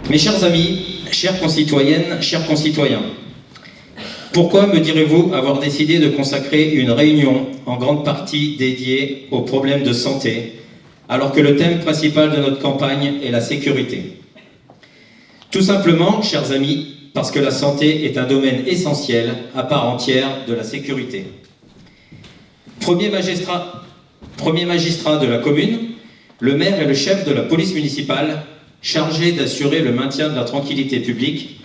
Mes chers amis, chères concitoyennes, chers concitoyens, pourquoi me direz-vous avoir décidé de consacrer une réunion en grande partie dédiée aux problèmes de santé, alors que le thème principal de notre campagne est la sécurité? Tout simplement, chers amis, parce que la santé est un domaine essentiel à part entière de la sécurité. Premier magistrat de la commune, le maire est le chef de la police municipale chargé d'assurer le maintien de la tranquillité publique,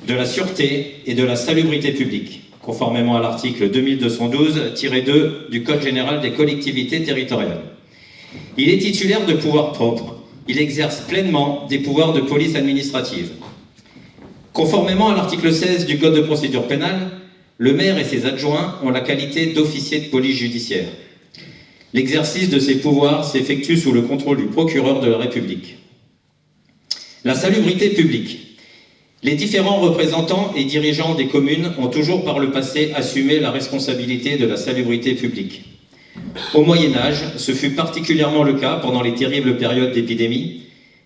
de la sûreté et de la salubrité publique, conformément à l'article 2212-2 du Code général des collectivités territoriales. Il est titulaire de pouvoirs propres. Il exerce pleinement des pouvoirs de police administrative. Conformément à l'article 16 du Code de procédure pénale, le maire et ses adjoints ont la qualité d'officier de police judiciaire. L'exercice de ces pouvoirs s'effectue sous le contrôle du procureur de la République. La salubrité publique. Les différents représentants et dirigeants des communes ont toujours par le passé assumé la responsabilité de la salubrité publique. Au Moyen-Âge, ce fut particulièrement le cas pendant les terribles périodes d'épidémie,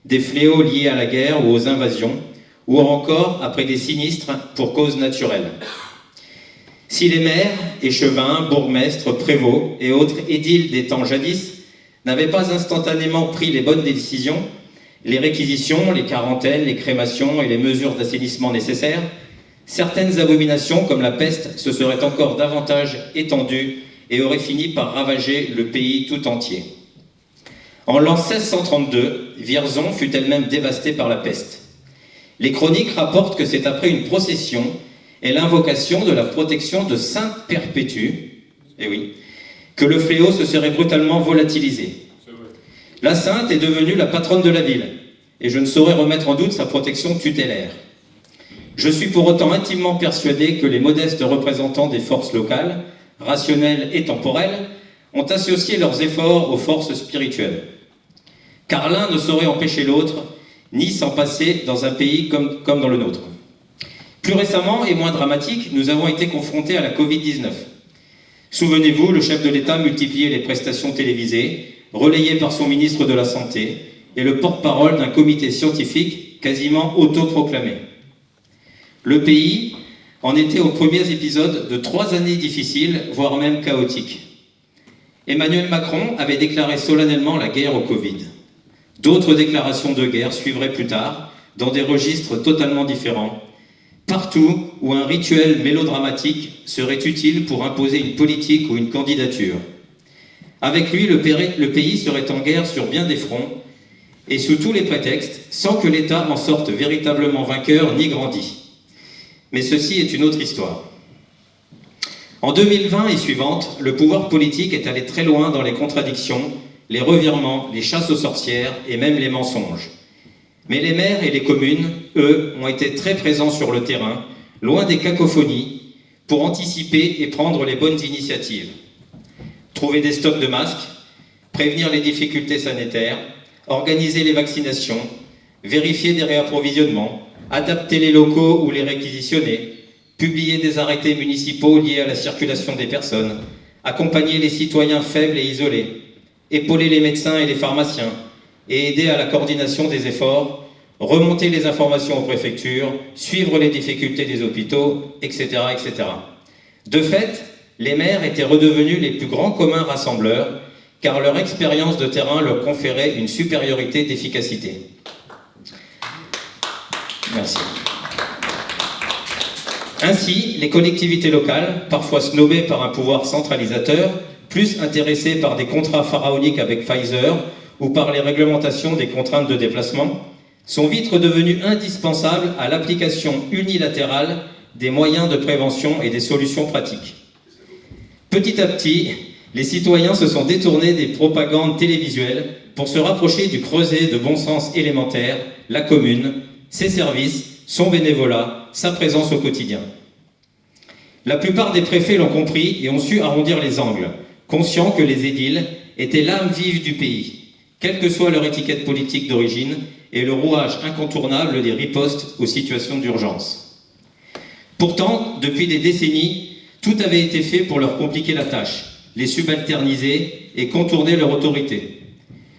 des fléaux liés à la guerre ou aux invasions, ou encore après des sinistres pour causes naturelles. Si les maires, échevins, bourgmestres, prévôts et autres édiles des temps jadis n'avaient pas instantanément pris les bonnes décisions, les réquisitions, les quarantaines, les crémations et les mesures d'assainissement nécessaires, certaines abominations comme la peste se seraient encore davantage étendues et auraient fini par ravager le pays tout entier. En l'an 1632, Vierzon fut elle-même dévastée par la peste. Les chroniques rapportent que c'est après une procession et l'invocation de la protection de Sainte Perpétue, que le fléau se serait brutalement volatilisé. La sainte est devenue la patronne de la ville, et je ne saurais remettre en doute sa protection tutélaire. Je suis pour autant intimement persuadé que les modestes représentants des forces locales, rationnelles et temporelles, ont associé leurs efforts aux forces spirituelles. Car l'un ne saurait empêcher l'autre, ni s'en passer dans un pays comme dans le nôtre. Plus récemment, et moins dramatique, nous avons été confrontés à la Covid-19. Souvenez-vous, le chef de l'État multipliait les prestations télévisées, relayé par son ministre de la Santé et le porte-parole d'un comité scientifique quasiment autoproclamé. Le pays en était aux premiers épisodes de 3 années difficiles, voire même chaotiques. Emmanuel Macron avait déclaré solennellement la guerre au Covid. D'autres déclarations de guerre suivraient plus tard, dans des registres totalement différents, partout où un rituel mélodramatique serait utile pour imposer une politique ou une candidature. Avec lui, le pays serait en guerre sur bien des fronts, et sous tous les prétextes, sans que l'État en sorte véritablement vainqueur ni grandi. Mais ceci est une autre histoire. En 2020 et suivante, le pouvoir politique est allé très loin dans les contradictions, les revirements, les chasses aux sorcières et même les mensonges. Mais les maires et les communes, eux, ont été très présents sur le terrain, loin des cacophonies, pour anticiper et prendre les bonnes initiatives. Trouver des stocks de masques, prévenir les difficultés sanitaires, organiser les vaccinations, vérifier des réapprovisionnements, adapter les locaux ou les réquisitionner, publier des arrêtés municipaux liés à la circulation des personnes, accompagner les citoyens faibles et isolés, épauler les médecins et les pharmaciens, et aider à la coordination des efforts, remonter les informations aux préfectures, suivre les difficultés des hôpitaux, etc., etc. De fait, les maires étaient redevenus les plus grands communs rassembleurs, car leur expérience de terrain leur conférait une supériorité d'efficacité. Merci. Ainsi, les collectivités locales, parfois snobées par un pouvoir centralisateur, plus intéressées par des contrats pharaoniques avec Pfizer ou par les réglementations des contraintes de déplacement, sont vite redevenues indispensables à l'application unilatérale des moyens de prévention et des solutions pratiques. Petit à petit, les citoyens se sont détournés des propagandes télévisuelles pour se rapprocher du creuset de bon sens élémentaire, la commune, ses services, son bénévolat, sa présence au quotidien. La plupart des préfets l'ont compris et ont su arrondir les angles, conscients que les édiles étaient l'âme vive du pays, quelle que soit leur étiquette politique d'origine et le rouage incontournable des ripostes aux situations d'urgence. Pourtant, depuis des décennies, tout avait été fait pour leur compliquer la tâche, les subalterniser et contourner leur autorité.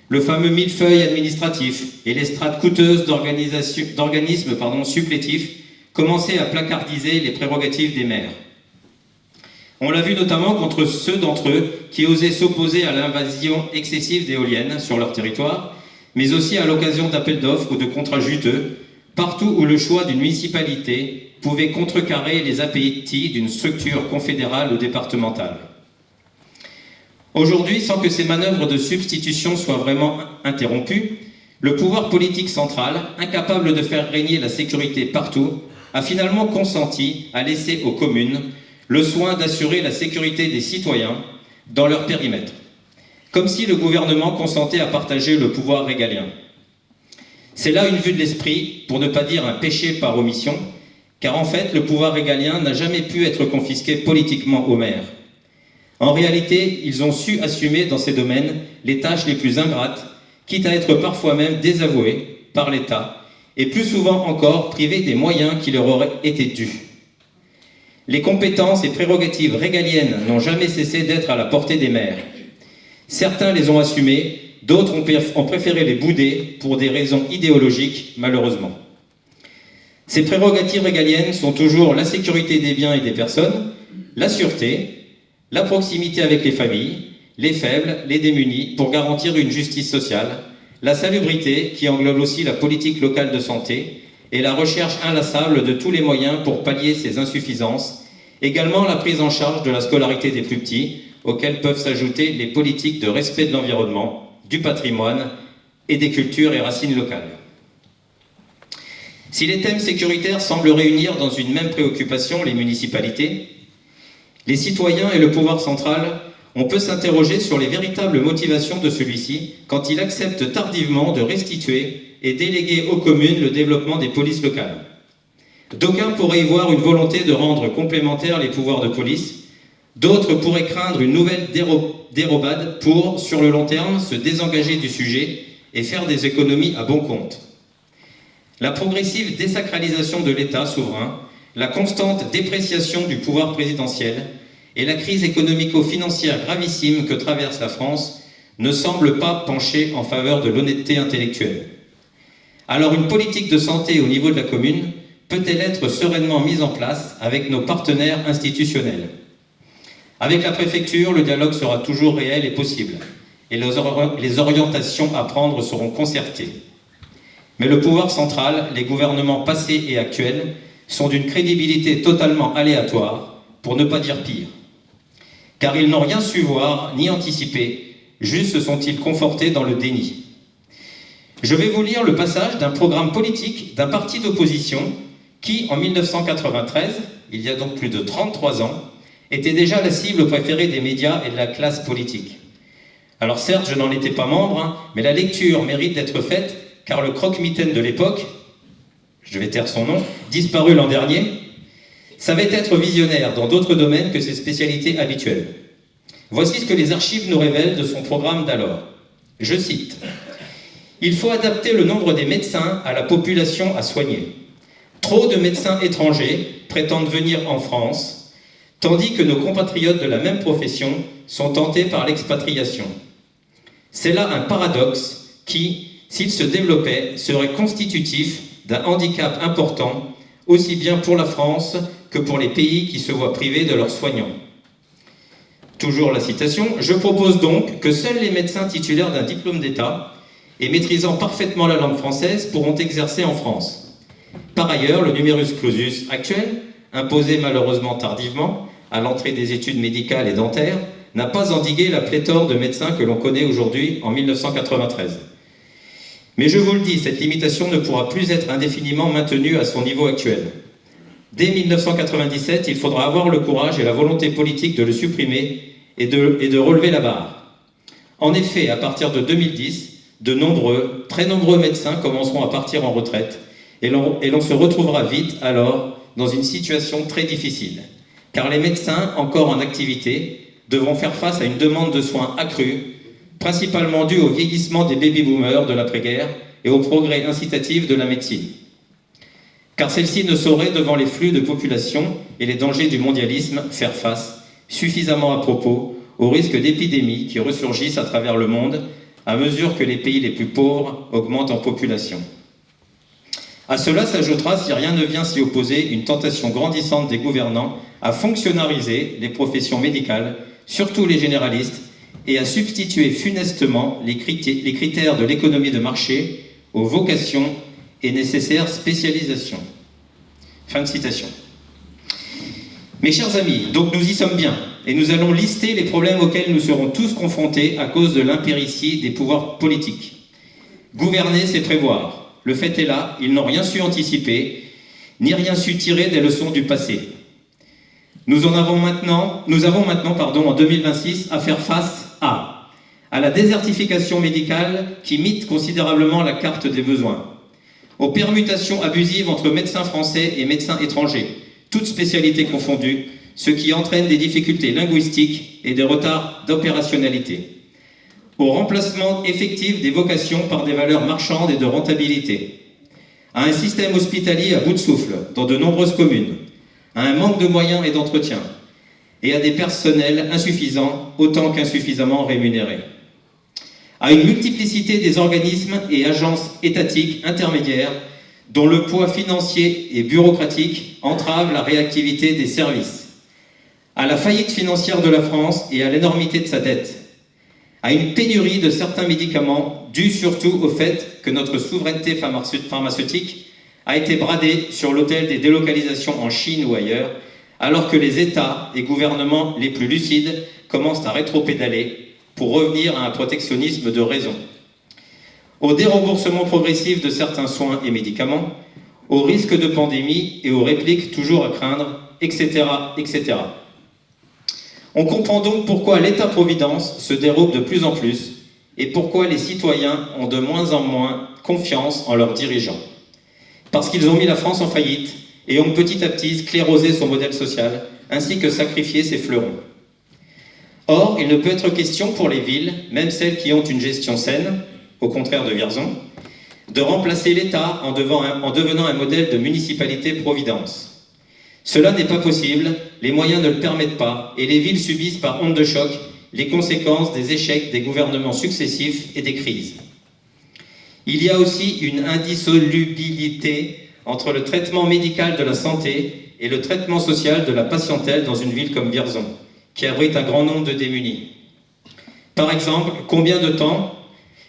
le fameux millefeuille administratif et les strates coûteuses d'organismes supplétifs commençaient à placardiser les prérogatives des maires. On l'a vu notamment contre ceux d'entre eux qui osaient s'opposer à l'invasion excessive d'éoliennes sur leur territoire, mais aussi à l'occasion d'appels d'offres ou de contrats juteux, partout où le choix d'une municipalité pouvait contrecarrer les appétits d'une structure confédérale ou départementale. Aujourd'hui, sans que ces manœuvres de substitution soient vraiment interrompues, le pouvoir politique central, incapable de faire régner la sécurité partout, a finalement consenti à laisser aux communes le soin d'assurer la sécurité des citoyens dans leur périmètre, comme si le gouvernement consentait à partager le pouvoir régalien. C'est là une vue de l'esprit, pour ne pas dire un péché par omission, car en fait, le pouvoir régalien n'a jamais pu être confisqué politiquement aux maires. En réalité, ils ont su assumer dans ces domaines les tâches les plus ingrates, quitte à être parfois même désavoués par l'État, et plus souvent encore privés des moyens qui leur auraient été dus. Les compétences et prérogatives régaliennes n'ont jamais cessé d'être à la portée des maires. Certains les ont assumées, d'autres ont préféré les bouder pour des raisons idéologiques, malheureusement. Ces prérogatives régaliennes sont toujours la sécurité des biens et des personnes, la sûreté, la proximité avec les familles, les faibles, les démunis, pour garantir une justice sociale, la salubrité, qui englobe aussi la politique locale de santé, et la recherche inlassable de tous les moyens pour pallier ces insuffisances, également la prise en charge de la scolarité des plus petits, auxquelles peuvent s'ajouter les politiques de respect de l'environnement, du patrimoine et des cultures et racines locales. Si les thèmes sécuritaires semblent réunir dans une même préoccupation les municipalités, les citoyens et le pouvoir central, on peut s'interroger sur les véritables motivations de celui-ci quand il accepte tardivement de restituer et déléguer aux communes le développement des polices locales. D'aucuns pourraient y voir une volonté de rendre complémentaires les pouvoirs de police, d'autres pourraient craindre une nouvelle dérobade pour, sur le long terme, se désengager du sujet et faire des économies à bon compte. La progressive désacralisation de l'État souverain, la constante dépréciation du pouvoir présidentiel et la crise économico-financière gravissime que traverse la France ne semblent pas pencher en faveur de l'honnêteté intellectuelle. Alors une politique de santé au niveau de la commune peut-elle être sereinement mise en place avec nos partenaires institutionnels? Avec la préfecture, le dialogue sera toujours réel et possible, et les orientations à prendre seront concertées. Mais le pouvoir central, les gouvernements passés et actuels, sont d'une crédibilité totalement aléatoire, pour ne pas dire pire. Car ils n'ont rien su voir ni anticiper, juste se sont-ils confortés dans le déni. Je vais vous lire le passage d'un programme politique d'un parti d'opposition qui, en 1993, il y a donc plus de 33 ans, était déjà la cible préférée des médias et de la classe politique. Alors certes, je n'en étais pas membre, mais la lecture mérite d'être faite, car le croque-mitaine de l'époque, je vais taire son nom, disparu l'an dernier, savait être visionnaire dans d'autres domaines que ses spécialités habituelles. Voici ce que les archives nous révèlent de son programme d'alors. Je cite: « Il faut adapter le nombre des médecins à la population à soigner. Trop de médecins étrangers prétendent venir en France, tandis que nos compatriotes de la même profession sont tentés par l'expatriation. C'est là un paradoxe qui, s'il se développait, serait constitutif d'un handicap important, aussi bien pour la France que pour les pays qui se voient privés de leurs soignants. » Toujours la citation, « Je propose donc que seuls les médecins titulaires d'un diplôme d'État et maîtrisant parfaitement la langue française pourront exercer en France. Par ailleurs, le numerus clausus actuel, imposé malheureusement tardivement à l'entrée des études médicales et dentaires, n'a pas endigué la pléthore de médecins que l'on connaît aujourd'hui en 1993. Mais je vous le dis, cette limitation ne pourra plus être indéfiniment maintenue à son niveau actuel. Dès 1997, il faudra avoir le courage et la volonté politique de le supprimer et de relever la barre. En effet, à partir de 2010, très nombreux médecins commenceront à partir en retraite et l'on se retrouvera vite alors dans une situation très difficile, car les médecins encore en activité devront faire face à une demande de soins accrue, principalement due au vieillissement des baby-boomers de l'après-guerre et au progrès incitatif de la médecine. Car celle-ci ne saurait, devant les flux de population et les dangers du mondialisme, faire face, suffisamment à propos, aux risques d'épidémies qui ressurgissent à travers le monde, à mesure que les pays les plus pauvres augmentent en population. À cela s'ajoutera, si rien ne vient s'y opposer, une tentation grandissante des gouvernants à fonctionnariser les professions médicales, surtout les généralistes, et à substituer funestement les critères de l'économie de marché aux vocations et nécessaires spécialisations. Fin de citation. Mes chers amis, donc nous y sommes bien, et nous allons lister les problèmes auxquels nous serons tous confrontés à cause de l'impéritie des pouvoirs politiques. Gouverner, c'est prévoir. Le fait est là, ils n'ont rien su anticiper, ni rien su tirer des leçons du passé. Nous avons maintenant, en 2026, à faire face à la désertification médicale qui mite considérablement la carte des besoins, aux permutations abusives entre médecins français et médecins étrangers, toutes spécialités confondues, ce qui entraîne des difficultés linguistiques et des retards d'opérationnalité, au remplacement effectif des vocations par des valeurs marchandes et de rentabilité, à un système hospitalier à bout de souffle dans de nombreuses communes, à un manque de moyens et d'entretien, et à des personnels insuffisants autant qu'insuffisamment rémunérés, à une multiplicité des organismes et agences étatiques intermédiaires dont le poids financier et bureaucratique entrave la réactivité des services, à la faillite financière de la France et à l'énormité de sa dette, à une pénurie de certains médicaments due surtout au fait que notre souveraineté pharmaceutique a été bradée sur l'autel des délocalisations en Chine ou ailleurs, alors que les États et gouvernements les plus lucides commencent à rétropédaler pour revenir à un protectionnisme de raison, au déremboursement progressif de certains soins et médicaments, au risque de pandémie et aux répliques toujours à craindre, etc., etc. On comprend donc pourquoi l'État-providence se dérobe de plus en plus et pourquoi les citoyens ont de moins en moins confiance en leurs dirigeants. Parce qu'ils ont mis la France en faillite et ont petit à petit sclérosé son modèle social, ainsi que sacrifié ses fleurons. Or, il ne peut être question pour les villes, même celles qui ont une gestion saine, au contraire de Vierzon, de remplacer l'État en devenant un modèle de municipalité-providence. Cela n'est pas possible, les moyens ne le permettent pas, et les villes subissent par onde de choc les conséquences des échecs des gouvernements successifs et des crises. Il y a aussi une indissolubilité entre le traitement médical de la santé et le traitement social de la patientèle dans une ville comme Vierzon, qui abrite un grand nombre de démunis. Par exemple, combien de temps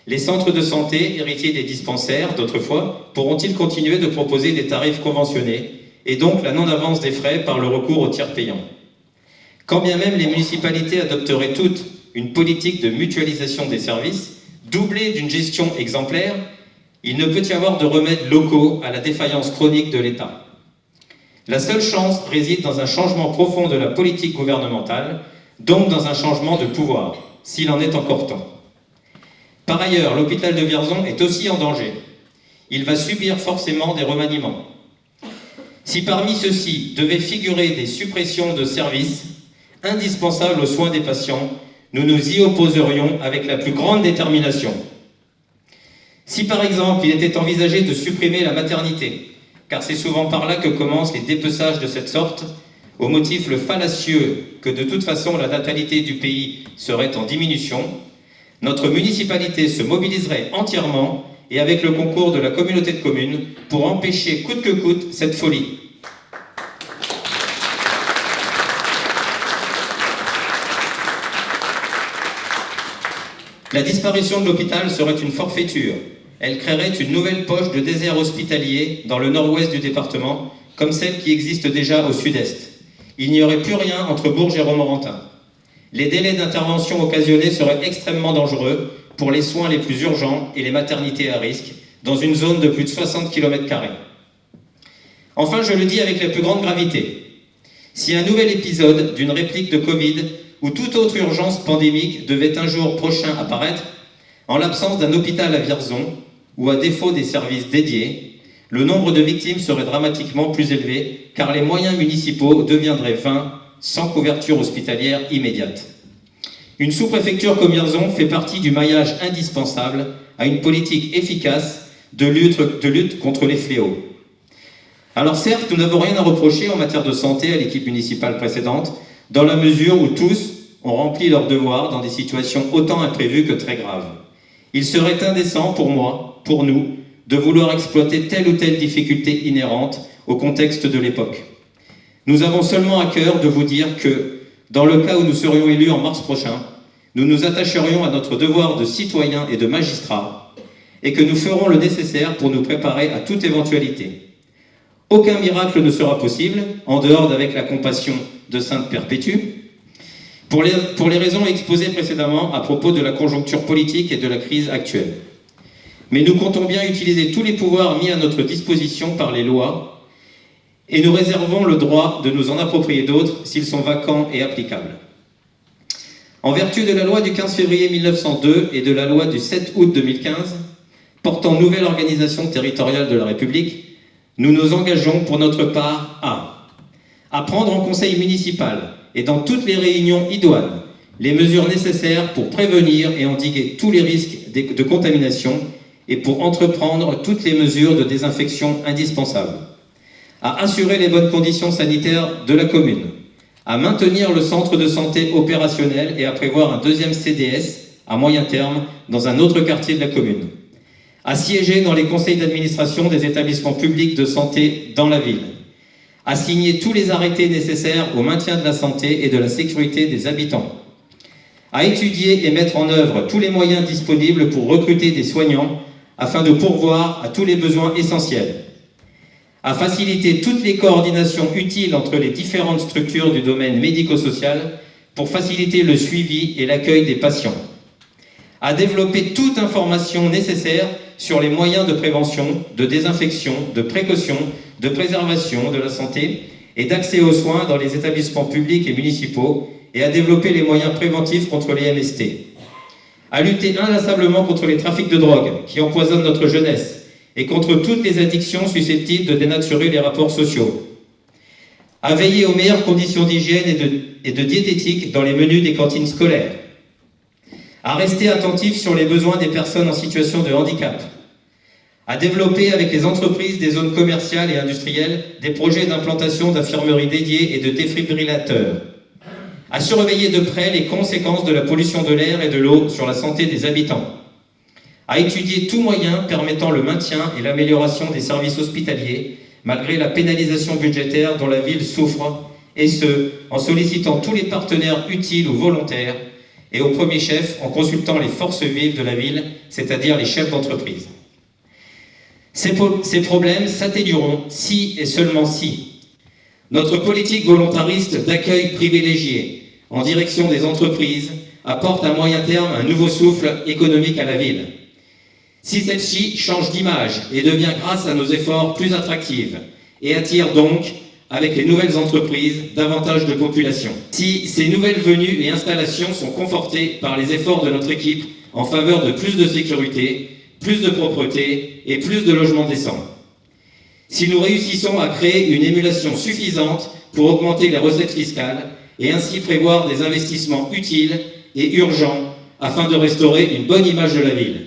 les centres de santé, héritiers des dispensaires d'autrefois, pourront-ils continuer de proposer des tarifs conventionnés et donc la non-avance des frais par le recours au tiers payant? Quand bien même les municipalités adopteraient toutes une politique de mutualisation des services, doublée d'une gestion exemplaire, il ne peut y avoir de remèdes locaux à la défaillance chronique de l'État. La seule chance réside dans un changement profond de la politique gouvernementale, donc dans un changement de pouvoir, s'il en est encore temps. Par ailleurs, l'hôpital de Vierzon est aussi en danger. Il va subir forcément des remaniements. Si parmi ceux-ci devaient figurer des suppressions de services indispensables aux soins des patients, nous nous y opposerions avec la plus grande détermination. Si par exemple il était envisagé de supprimer la maternité, car c'est souvent par là que commencent les dépeçages de cette sorte, au motif le fallacieux que de toute façon la natalité du pays serait en diminution, notre municipalité se mobiliserait entièrement et avec le concours de la communauté de communes pour empêcher coûte que coûte cette folie. La disparition de l'hôpital serait une forfaiture. Elle créerait une nouvelle poche de désert hospitalier dans le nord-ouest du département, comme celle qui existe déjà au sud-est. Il n'y aurait plus rien entre Bourges et Romorantin. Les délais d'intervention occasionnés seraient extrêmement dangereux pour les soins les plus urgents et les maternités à risque, dans une zone de plus de 60 km². Enfin, je le dis avec la plus grande gravité. Si un nouvel épisode d'une réplique de Covid ou toute autre urgence pandémique devait un jour prochain apparaître, en l'absence d'un hôpital à Vierzon ou à défaut des services dédiés, le nombre de victimes serait dramatiquement plus élevé car les moyens municipaux deviendraient vains sans couverture hospitalière immédiate. Une sous-préfecture comme Vierzon fait partie du maillage indispensable à une politique efficace de lutte contre les fléaux. Alors certes, nous n'avons rien à reprocher en matière de santé à l'équipe municipale précédente, dans la mesure où tous ont rempli leur devoir dans des situations autant imprévues que très graves. Il serait indécent pour moi, pour nous, de vouloir exploiter telle ou telle difficulté inhérente au contexte de l'époque. Nous avons seulement à cœur de vous dire que, dans le cas où nous serions élus en mars prochain, nous nous attacherions à notre devoir de citoyens et de magistrats et que nous ferons le nécessaire pour nous préparer à toute éventualité. Aucun miracle ne sera possible, en dehors d'avec la compassion de Sainte Perpétue, pour les raisons exposées précédemment à propos de la conjoncture politique et de la crise actuelle. Mais nous comptons bien utiliser tous les pouvoirs mis à notre disposition par les lois et nous réservons le droit de nous en approprier d'autres s'ils sont vacants et applicables. En vertu de la loi du 15 février 1902 et de la loi du 7 août 2015, portant nouvelle organisation territoriale de la République, nous nous engageons pour notre part à prendre en conseil municipal et dans toutes les réunions idoines les mesures nécessaires pour prévenir et endiguer tous les risques de contamination et pour entreprendre toutes les mesures de désinfection indispensables, à assurer les bonnes conditions sanitaires de la commune, à maintenir le centre de santé opérationnel et à prévoir un deuxième CDS à moyen terme dans un autre quartier de la commune, à siéger dans les conseils d'administration des établissements publics de santé dans la ville, à signer tous les arrêtés nécessaires au maintien de la santé et de la sécurité des habitants, à étudier et mettre en œuvre tous les moyens disponibles pour recruter des soignants afin de pourvoir à tous les besoins essentiels, à faciliter toutes les coordinations utiles entre les différentes structures du domaine médico-social pour faciliter le suivi et l'accueil des patients, à développer toute information nécessaire sur les moyens de prévention, de désinfection, de précaution, de préservation de la santé et d'accès aux soins dans les établissements publics et municipaux et à développer les moyens préventifs contre les MST, à lutter inlassablement contre les trafics de drogue qui empoisonnent notre jeunesse et contre toutes les addictions susceptibles de dénaturer les rapports sociaux, à veiller aux meilleures conditions d'hygiène et de diététique dans les menus des cantines scolaires, à rester attentif sur les besoins des personnes en situation de handicap, à développer avec les entreprises des zones commerciales et industrielles des projets d'implantation d'infirmeries dédiées et de défibrillateurs, à surveiller de près les conséquences de la pollution de l'air et de l'eau sur la santé des habitants, à étudier tout moyen permettant le maintien et l'amélioration des services hospitaliers malgré la pénalisation budgétaire dont la ville souffre, et ce, en sollicitant tous les partenaires utiles ou volontaires et au premier chef en consultant les forces vives de la ville, c'est-à-dire les chefs d'entreprise. Ces problèmes s'atténueront si et seulement si notre politique volontariste d'accueil privilégié en direction des entreprises apporte à moyen terme un nouveau souffle économique à la ville. Si celle-ci change d'image et devient grâce à nos efforts plus attractive et attire donc, avec les nouvelles entreprises, davantage de population. Si ces nouvelles venues et installations sont confortées par les efforts de notre équipe en faveur de plus de sécurité, plus de propreté et plus de logements décents. Si nous réussissons à créer une émulation suffisante pour augmenter les recettes fiscales et ainsi prévoir des investissements utiles et urgents afin de restaurer une bonne image de la ville.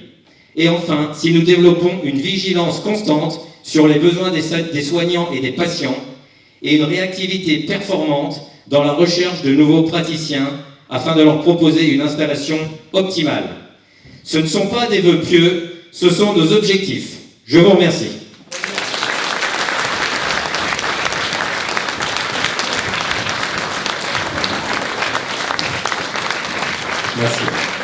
Et enfin, si nous développons une vigilance constante sur les besoins des soignants et des patients et une réactivité performante dans la recherche de nouveaux praticiens afin de leur proposer une installation optimale. Ce ne sont pas des vœux pieux, ce sont nos objectifs. Je vous remercie. Merci.